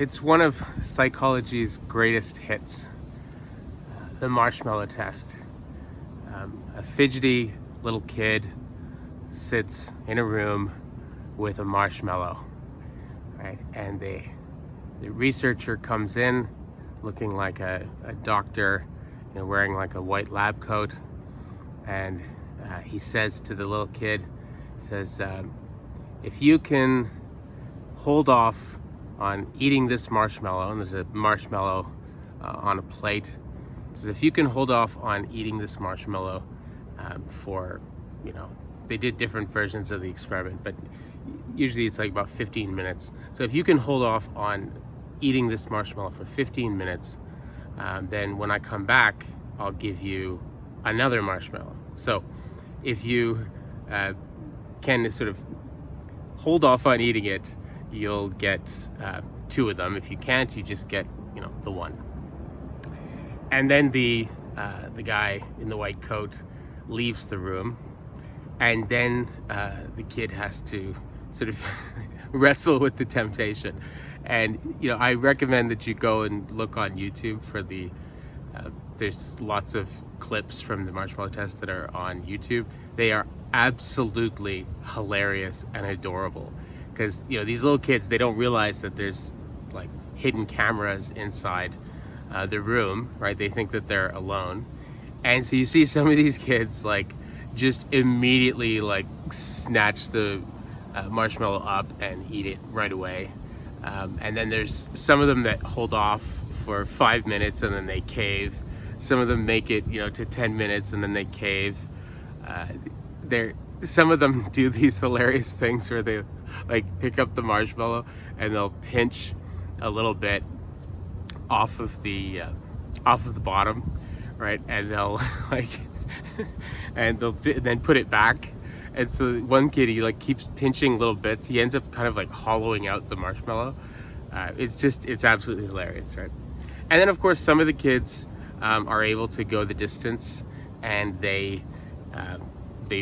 It's one of psychology's greatest hits, the marshmallow test. A fidgety little kid sits in a room with a marshmallow, right? And the researcher comes in looking like a doctor, wearing like a white lab coat, and he says to the little kid, if you can hold off on eating this marshmallow, and there's a marshmallow on a plate, says if you can hold off on eating this marshmallow for, they did different versions of the experiment, but usually it's like about 15 minutes. So if you can hold off on eating this marshmallow for 15 minutes, then when I come back, I'll give you another marshmallow. So if you can sort of hold off on eating it, you'll get 2 of them. If you can't, you just get, the one. And then the guy in the white coat leaves the room, and then the kid has to sort of wrestle with the temptation. And I recommend that you go and look on YouTube for there's lots of clips from the marshmallow test that are on YouTube. They are absolutely hilarious and adorable, because these little kids, they don't realize that there's like hidden cameras inside the room, right? They think that they're alone, and so you see some of these kids like just immediately like snatch the marshmallow up and eat it right away, and then there's some of them that hold off for 5 minutes and then they cave. Some of them make it to 10 minutes and then they cave. Some of them do these hilarious things where they like pick up the marshmallow and they'll pinch a little bit off of the bottom, right? And they'll and they'll then put it back. And so one kid, he like keeps pinching little bits. He ends up kind of like hollowing out the marshmallow. It's absolutely hilarious, right? And then of course some of the kids are able to go the distance, and they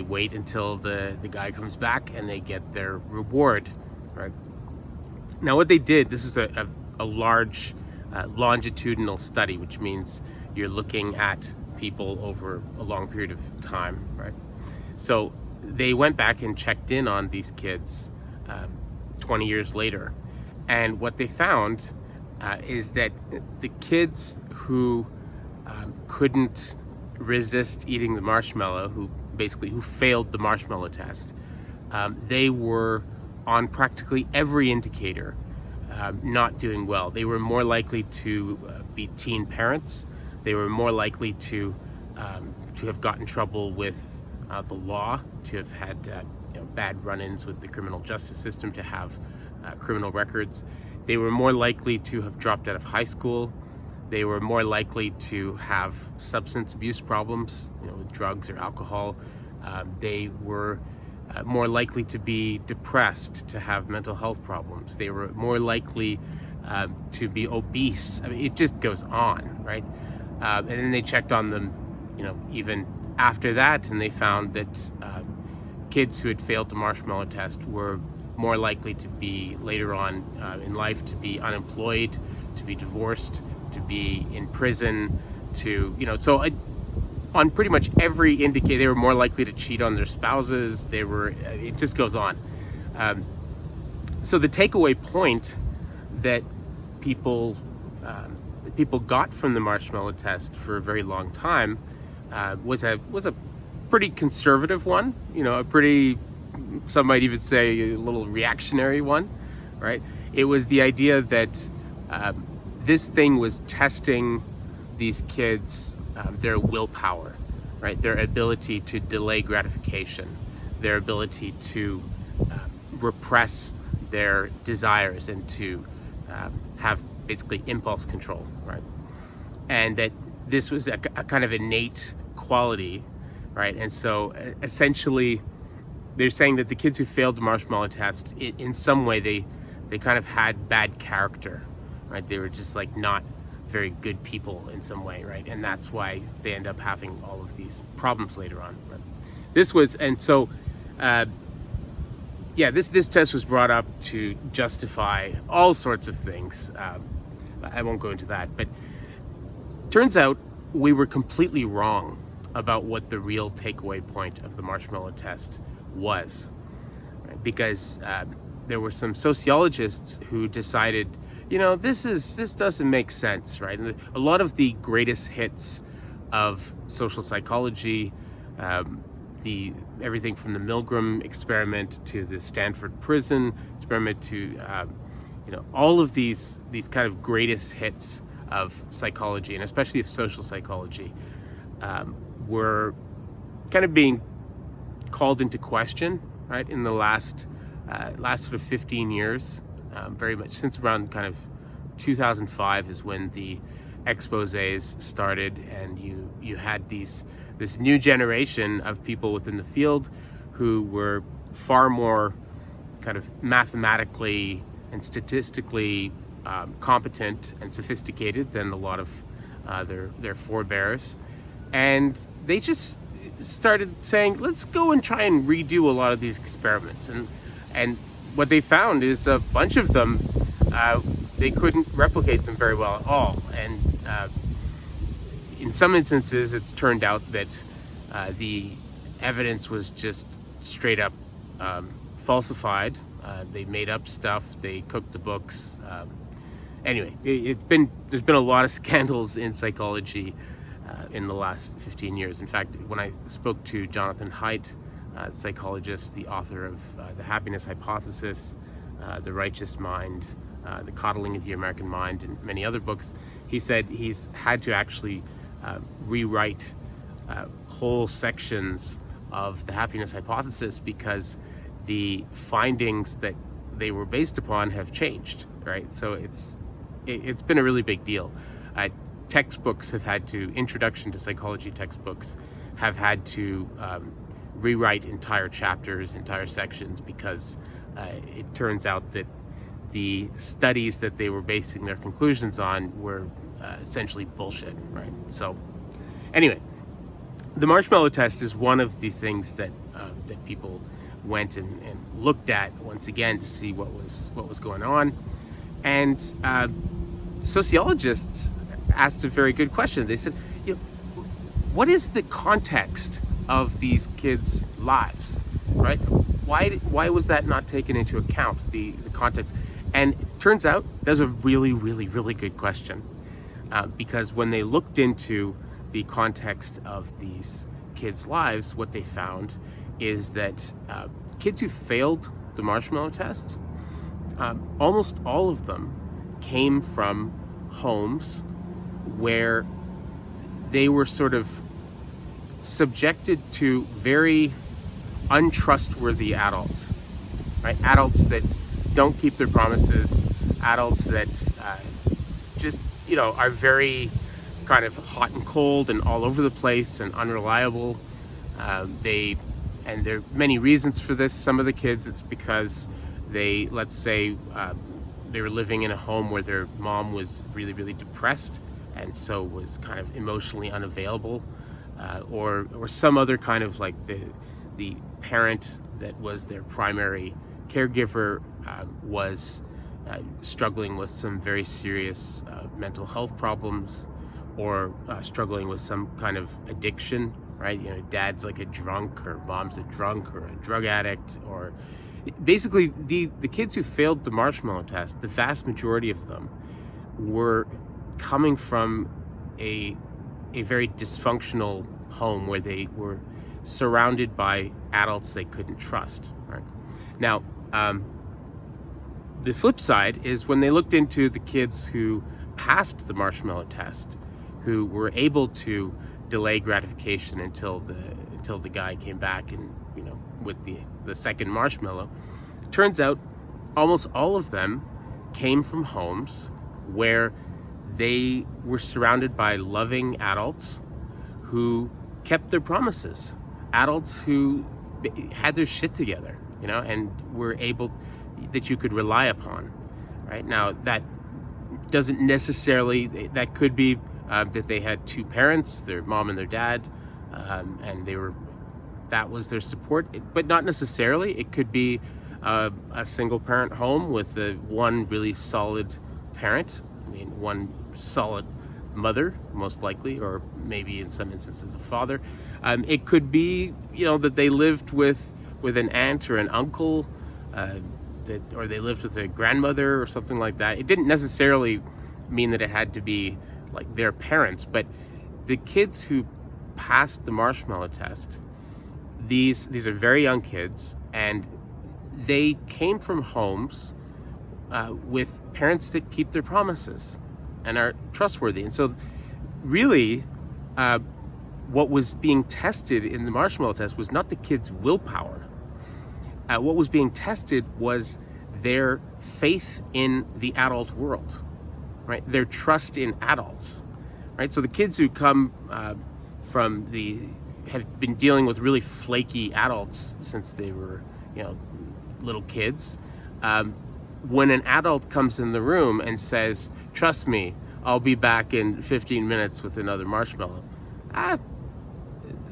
wait until the guy comes back and they get their reward, right? Now what they did, this was a large longitudinal study, which means you're looking at people over a long period of time, right? So they went back and checked in on these kids 20 years later, and what they found is that the kids who couldn't resist eating the marshmallow, who failed the marshmallow test, they were on practically every indicator not doing well. They were more likely to be teen parents. They were more likely to have gotten in trouble with the law, to have had bad run-ins with the criminal justice system, to have criminal records. They were more likely to have dropped out of high school. They were more likely to have substance abuse problems, with drugs or alcohol. They were more likely to be depressed, to have mental health problems. They were more likely to be obese. I mean, it just goes on, right? And then they checked on them, even after that, and they found that kids who had failed the marshmallow test were more likely to be later on in life to be unemployed, to be divorced, to be in prison, on pretty much every indicator. They were more likely to cheat on their spouses. It just goes on. So the takeaway point that people got from the marshmallow test for a very long time was a pretty conservative one, a pretty, some might even say a little reactionary one, right? It was the idea that this thing was testing these kids, their willpower, right? Their ability to delay gratification, their ability to repress their desires and to have basically impulse control, right? And that this was a kind of innate quality, right? And so essentially they're saying that the kids who failed the marshmallow test, in some way they kind of had bad character, right? They were just like not very good people in some way, right? And that's why they end up having all of these problems later on, right? yeah, this test was brought up to justify all sorts of things. I won't go into that, but turns out we were completely wrong about what the real takeaway point of the marshmallow test was, right? Because there were some sociologists who decided, this doesn't make sense, right? And a lot of the greatest hits of social psychology, everything from the Milgram experiment to the Stanford prison experiment to all of these kind of greatest hits of psychology, and especially of social psychology, were kind of being called into question, right, in the last sort of 15 years, very much since around kind of 2005 is when the exposés started, and you had this new generation of people within the field who were far more kind of mathematically and statistically competent and sophisticated than a lot of their forebears, and they just started saying, let's go and try and redo a lot of these experiments, and what they found is a bunch of them they couldn't replicate them very well at all, and in some instances it's turned out that the evidence was just straight up falsified. They made up stuff, they cooked the books. Anyway, there's been a lot of scandals in psychology in the last 15 years. In fact, when I spoke to Jonathan Haidt, psychologist, the author of The Happiness Hypothesis, The Righteous Mind, The Coddling of the American Mind, and many other books, he said he's had to actually rewrite whole sections of The Happiness Hypothesis because the findings that they were based upon have changed, right? So it's been a really big deal. Textbooks have had to, introduction to psychology textbooks have had to rewrite entire chapters, entire sections, because it turns out that the studies that they were basing their conclusions on were essentially bullshit, right? So anyway, the marshmallow test is one of the things that people went and looked at once again to see what was going on, and sociologists asked a very good question. They said, what is the context of these kids' lives, right? Why was that not taken into account, the context? And it turns out that's a really, really, really good question, because when they looked into the context of these kids' lives, what they found is that kids who failed the marshmallow test, almost all of them came from homes where they were sort of subjected to very untrustworthy adults, right? Adults that don't keep their promises, adults that just, are very kind of hot and cold and all over the place and unreliable. And there are many reasons for this. Some of the kids, it's because let's say they were living in a home where their mom was really, really depressed and so was kind of emotionally unavailable, or some other kind of like the parent that was their primary caregiver was struggling with some very serious mental health problems, or struggling with some kind of addiction, right? Dad's like a drunk, or mom's a drunk, or a drug addict, or basically the kids who failed the marshmallow test, the vast majority of them were coming from a very dysfunctional home where they were surrounded by adults they couldn't trust, right? Now, the flip side is when they looked into the kids who passed the marshmallow test, who were able to delay gratification until the guy came back and with the second marshmallow, it turns out almost all of them came from homes where they were surrounded by loving adults who kept their promises, adults who had their shit together, and were able, that you could rely upon, right? Now, that doesn't necessarily, that could be that they had two parents, their mom and their dad, and that was their support, but not necessarily. It could be a single parent home with one really solid parent. I mean, one solid mother, most likely, or maybe in some instances a father. It could be, that they lived with an aunt or an uncle, or they lived with a grandmother or something like that. It didn't necessarily mean that it had to be like their parents, but the kids who passed the marshmallow test, these are very young kids, and they came from homes with parents that keep their promises and are trustworthy. And so really what was being tested in the marshmallow test was not the kids' willpower. What was being tested was their faith in the adult world, right? Their trust in adults, right? So the kids who come have been dealing with really flaky adults since they were, little kids. When an adult comes in the room and says, "Trust me, I'll be back in 15 minutes with another marshmallow,"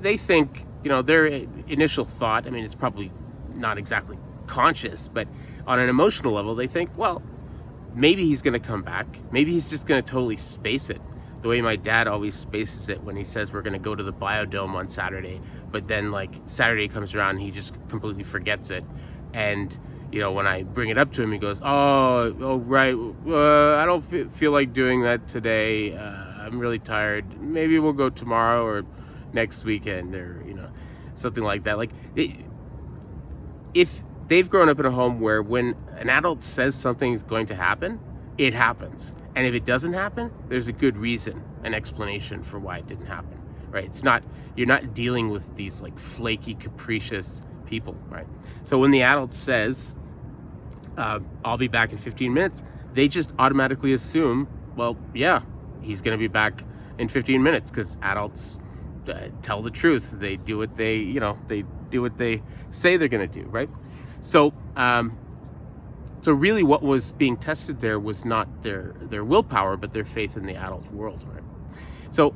they think, their initial thought, I mean, it's probably not exactly conscious, but on an emotional level, they think, well, maybe he's going to come back. Maybe he's just going to totally space it. The way my dad always spaces it when he says we're going to go to the biodome on Saturday, but then Saturday comes around and he just completely forgets it. And, when I bring it up to him, he goes, oh, right. I don't feel like doing that today. I'm really tired. Maybe we'll go tomorrow or next weekend, or, something like that. If they've grown up in a home where when an adult says something is going to happen, it happens. And if it doesn't happen, there's a good reason, an explanation for why it didn't happen, right? You're not dealing with these flaky, capricious people, right? So when the adult says, I'll be back in 15 minutes, they just automatically assume, well, yeah, he's going to be back in 15 minutes because adults tell the truth. They do what they say they're going to do, right? So really what was being tested there was not their willpower, but their faith in the adult world, right? So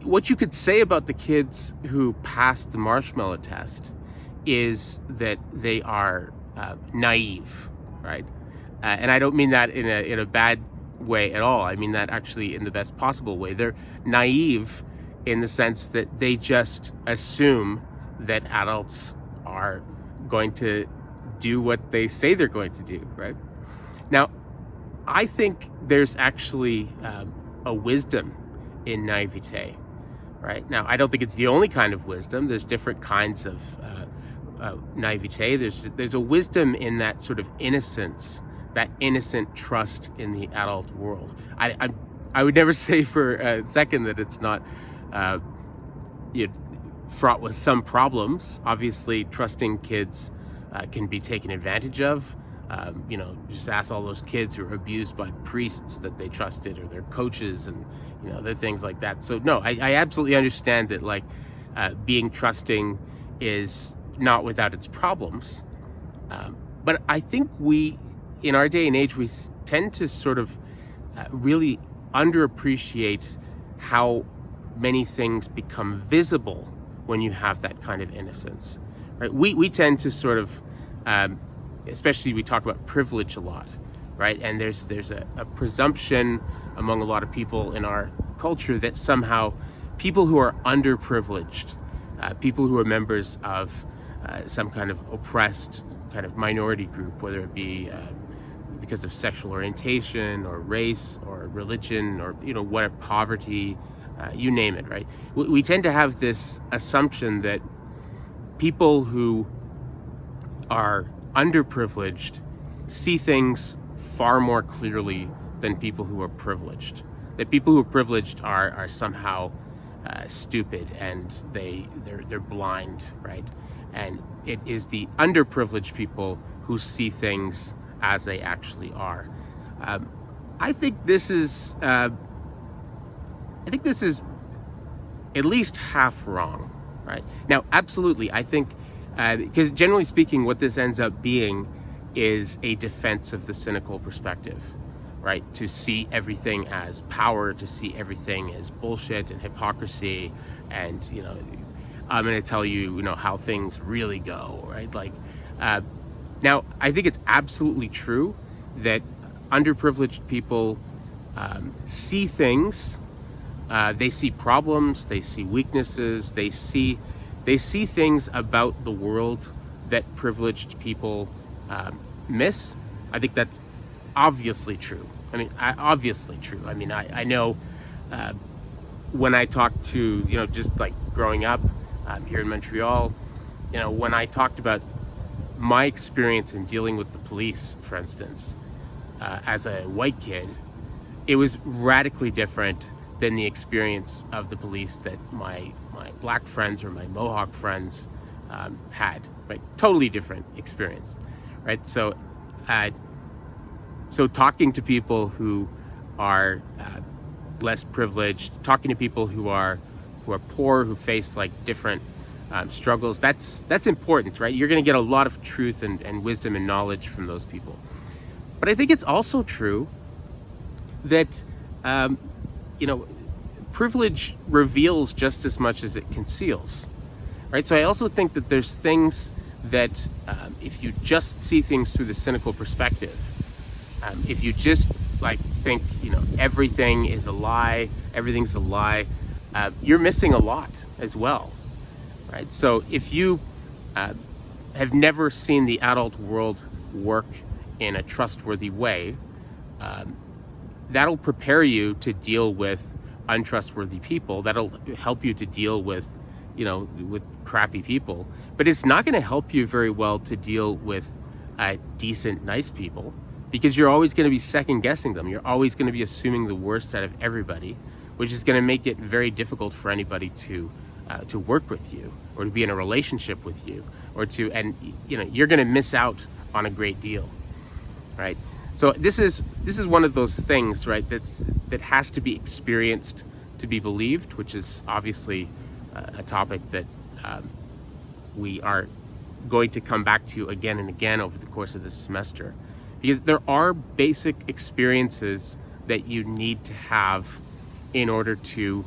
what you could say about the kids who passed the marshmallow test is that they are naive, right? And I don't mean that in a bad way at all. I mean that actually in the best possible way. They're naive in the sense that they just assume that adults are going to do what they say they're going to do, right? Now, I think there's actually a wisdom in naivete, right? Now, I don't think it's the only kind of wisdom. There's different kinds of naivete. There's a wisdom in that sort of innocence, that innocent trust in the adult world. I would never say for a second that it's not fraught with some problems. Obviously, trusting kids can be taken advantage of. Just ask all those kids who are abused by priests that they trusted, or their coaches, and other things like that. So no, I absolutely understand that being trusting is not without its problems. But I think in our day and age, we tend to sort of really underappreciate how many things become visible when you have that kind of innocence, right? We tend to sort of, especially we talk about privilege a lot, right? And there's a presumption among a lot of people in our culture that somehow people who are underprivileged, people who are members of some kind of oppressed kind of minority group, whether it be because of sexual orientation or race or religion or what, poverty, you name it, right? We tend to have this assumption that people who are underprivileged see things far more clearly than people who are privileged. That people who are privileged are somehow stupid and they're blind, right? And it is the underprivileged people who see things as they actually are. I think this is at least half wrong, right? Now, absolutely, I think, because generally speaking, what this ends up being is a defense of the cynical perspective, right? To see everything as power, to see everything as bullshit and hypocrisy, and I'm going to tell you, how things really go, right? Now, I think it's absolutely true that underprivileged people see things, they see problems, they see weaknesses, they see things about the world that privileged people miss. I think that's obviously true. Obviously true. I know when I talk to, just like growing up here in Montreal, when I talked about my experience in dealing with the police, for instance, as a white kid, it was radically different than the experience of the police that my black friends or my Mohawk friends had, right? Totally different experience, right? So talking to people who are less privileged, talking to people who are poor, who face like different struggles, that's important, right? You're going to get a lot of truth and wisdom and knowledge from those people. But I think it's also true that privilege reveals just as much as it conceals, right? So I also think that there's things that if you just see things through the cynical perspective, if you just like think everything is a lie, everything's a lie, you're missing a lot as well, right? So if you have never seen the adult world work in a trustworthy way, that'll prepare you to deal with untrustworthy people. That'll help you to deal with crappy people, but it's not going to help you very well to deal with decent, nice people, because you're always going to be second guessing them. You're always going to be assuming the worst out of everybody, which is going to make it very difficult for anybody to work with you or to be in a relationship with you, you're going to miss out on a great deal, right? So this is one of those things, right, that has to be experienced to be believed, which is obviously a topic that we are going to come back to again and again over the course of this semester, because there are basic experiences that you need to have in order to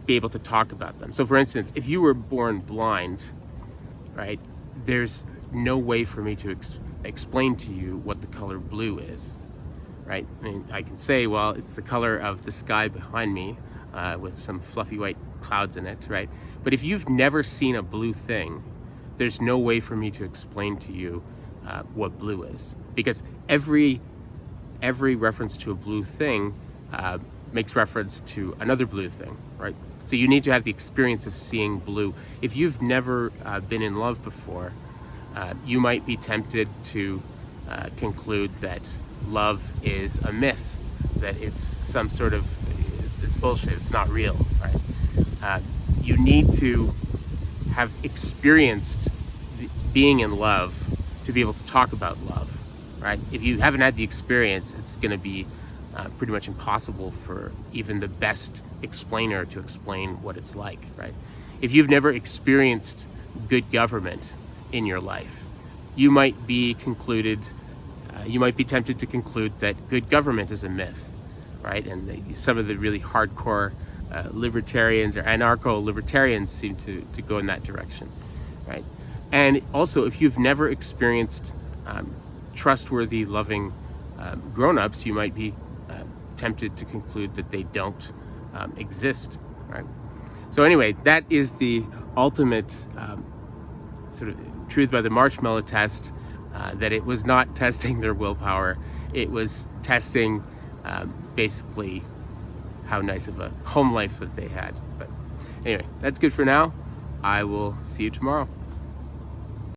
be able to talk about them. So for instance, if you were born blind, right, there's no way for me to explain to you what the color blue is, right? I can say, well, it's the color of the sky behind me with some fluffy white clouds in it, right? But if you've never seen a blue thing, there's no way for me to explain to you what blue is, because every reference to a blue thing makes reference to another blue thing, right? So you need to have the experience of seeing blue. If you've never been in love before, you might be tempted to conclude that love is a myth, that it's some sort of it's bullshit, it's not real, right? You need to have experienced being in love to be able to talk about love, right? If you haven't had the experience, it's going to be pretty much impossible for even the best explainer to explain what it's like, right? If you've never experienced good government in your life, you might be tempted to conclude that good government is a myth, right? And some of the really hardcore libertarians or anarcho-libertarians seem to go in that direction, right? And also, if you've never experienced trustworthy, loving grown-ups, you might be tempted to conclude that they don't exist, right? So anyway, that is the ultimate sort of truth by the marshmallow test, that it was not testing their willpower. It was testing basically how nice of a home life that they had. But anyway, that's good for now. I will see you tomorrow.